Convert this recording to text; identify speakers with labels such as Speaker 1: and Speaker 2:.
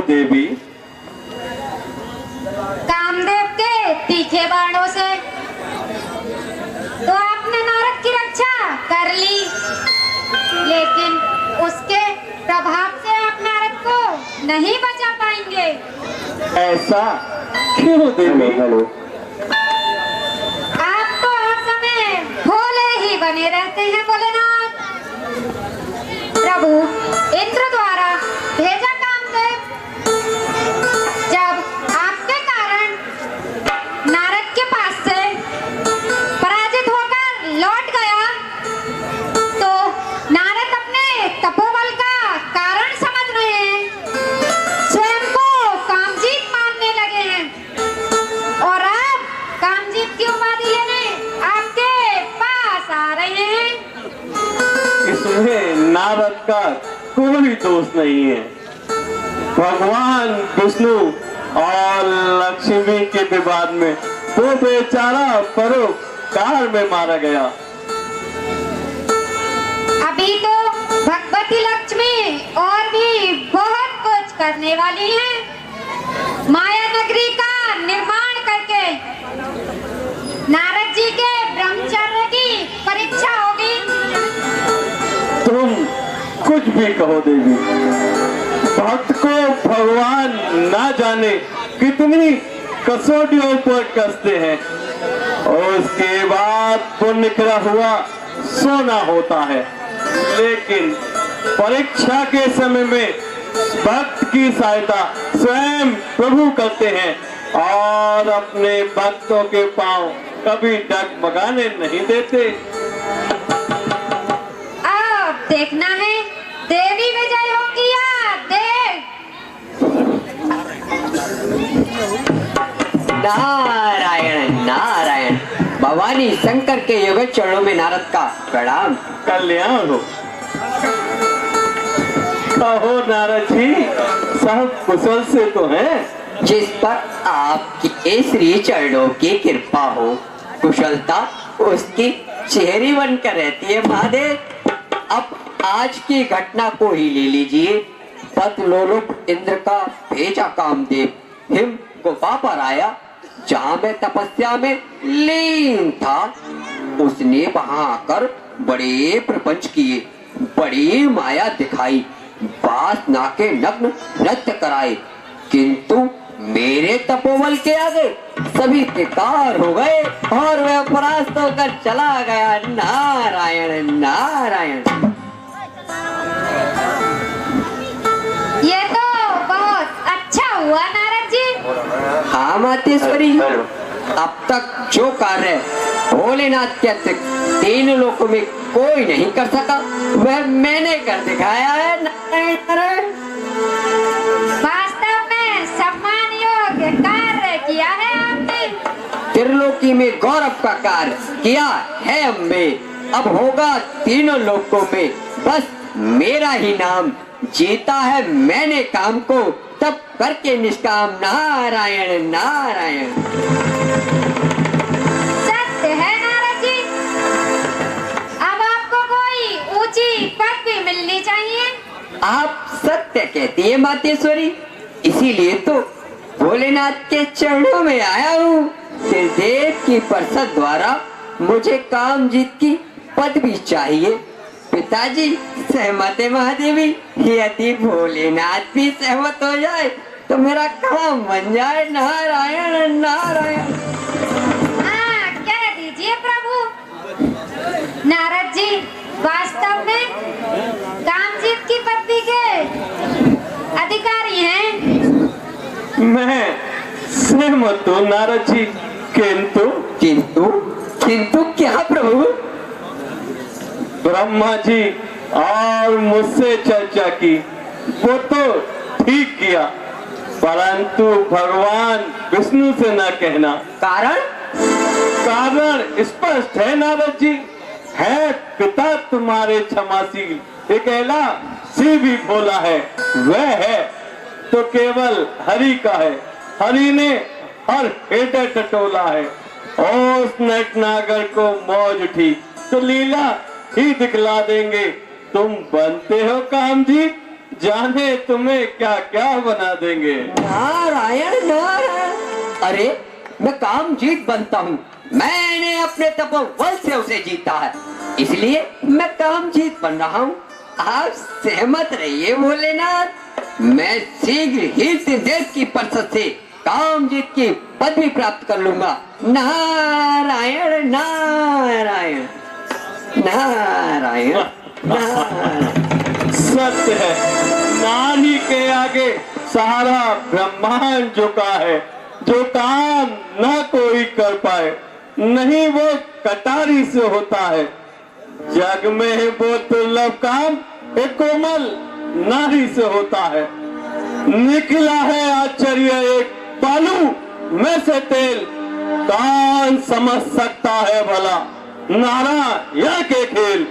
Speaker 1: देवी?
Speaker 2: कामदेव के तीखे बाणों से तो आपने नारद की रक्षा कर ली, लेकिन उसके प्रभाव से आप नारद को नहीं बचा पाएंगे।
Speaker 1: ऐसा क्यों देवी?
Speaker 2: आप तो हर समय भोले ही बने रहते हैं भोलेनाथ। प्रभु इंद्र द्वारा भेजा कामदेव जब आपके कारण नारद के पास से पराजित होकर लौट गया, तो नारद अपने तपोबल का कारण समझ रहे हैं, स्वयं को कामजीत मानने लगे हैं और अब कामजीत की उपाधि लेने आपके पास आ रहे हैं।
Speaker 1: इसमें नारद का कोई दोष नहीं है। भगवान विष्णु और लक्ष्मी के विवाद में वो बेचारा परोपकार में मारा गया।
Speaker 2: अभी तो भगवती लक्ष्मी और भी बहुत कुछ करने वाली हैं। माया नगरी का निर्माण करके नारद जी के ब्रह्मचर्य की परीक्षा होगी।
Speaker 1: तुम कुछ भी कहो देवी, भक्त को भगवान ना जाने कितनी कसौटियों पर कसते हैं और उसके बाद पुण्य करा हुआ सोना होता है, लेकिन परीक्षा के समय में भक्त की सहायता स्वयं प्रभु करते हैं और अपने भक्तों के पांव कभी डगमगाने नहीं देते।
Speaker 2: अब देखना है देवी विजय होगी या देव।
Speaker 3: नारायण नारायण। भवानी शंकर के युगल चरणों में नारद का प्रणाम।
Speaker 1: कल्याण हो। कहो नारद जी, सब कुशल से तो हैं?
Speaker 3: जिस पर आपकी श्री चरणों की कृपा हो, कुशलता उसकी चेहरी बनकर रहती है महादेव। अब आज की घटना को ही ले लीजिए। पतलोलुप इंद्र का भेजा कामदेव हिम गुफा पर आया, जहाँ मैं तपस्या में लीन था। उसने वहां आकर बड़े प्रपंच किए, बड़ी माया दिखाई, बास नाके नग्न नृत्य कराए, किंतु मेरे तपोबल के आगे सभी बेकार हो गए और वह परास्त होकर चला गया। नारायण नारायण।
Speaker 2: ये तो बहुत अच्छा हुआ नारद जी।
Speaker 3: हाँ मातेश्वरी, अब तक जो कार्य भोलेनाथ के अतिरिक्त तीन लोकों में कोई नहीं कर सका, वह मैंने कर दिखाया है। नारायण
Speaker 2: वास्तव में सम्मान योग्य कार्य किया है आपने।
Speaker 3: त्रिलोकी में गौरव का कार्य किया है अम्बे। अब होगा तीनों लोकों में बस मेरा ही नाम। जीता है मैंने काम को तब करके निष्काम। नारायण नारायण।
Speaker 2: सत्य है नारद जी। अब आपको कोई ऊंची पदवी मिलनी चाहिए।
Speaker 3: आप सत्य कहती है मातेश्वरी, इसीलिए तो भोलेनाथ के चरणों में आया हूँ। त्रिदेव की प्रसाद द्वारा मुझे कामजीत की पदवी चाहिए। पिताजी सहमत है महादेवी? यदि भोलेनाथ भी सहमत हो जाए तो मेरा काम बन जाए। नारायण नारायण।
Speaker 2: हाँ, कह दीजिए प्रभु। नारद जी वास्तव में कामजीत की पदवी के अधिकारी हैं।
Speaker 1: मैं सहमत हूँ नारद जी, किंतु
Speaker 3: किंतु किंतु क्या प्रभु?
Speaker 1: ब्रह्मा जी और मुझसे चर्चा की, वो तो ठीक किया, परंतु भगवान विष्णु से न कहना।
Speaker 3: कारण?
Speaker 1: कारण स्पष्ट है नारद जी। है पिता तुम्हारे क्षमाशील, अकेला शिव भी भोला है, वह है तो केवल हरि का है। हरि ने हर हृदय टटोला है और उस नटनागर को मौज उठी तो लीला ही दिखला देंगे। तुम बनते हो कामजीत जाने तुम्हें क्या क्या बना देंगे।
Speaker 3: नारायण नारायण। अरे मैं काम जीत बनता हूँ, मैंने अपने तपोबल से उसे जीता है, इसलिए मैं काम जीत बन रहा हूँ। आप सहमत रहिए भोलेनाथ, मैं शीघ्र ही देश की परिषद से काम जीत की पदवी प्राप्त कर लूंगा। नारायण नारायण नारायण नारायण।
Speaker 1: सत्य है, नारी के आगे सारा ब्रह्मांड झुका है। जो काम न कोई कर पाए, नहीं वो कटारी से होता है। जग में वो दुर्लभ काम एक कोमल नारी से होता है। निकला है आश्चर्य एक बालू में से तेल, कौन समझ सकता है भला नारायण के खेल।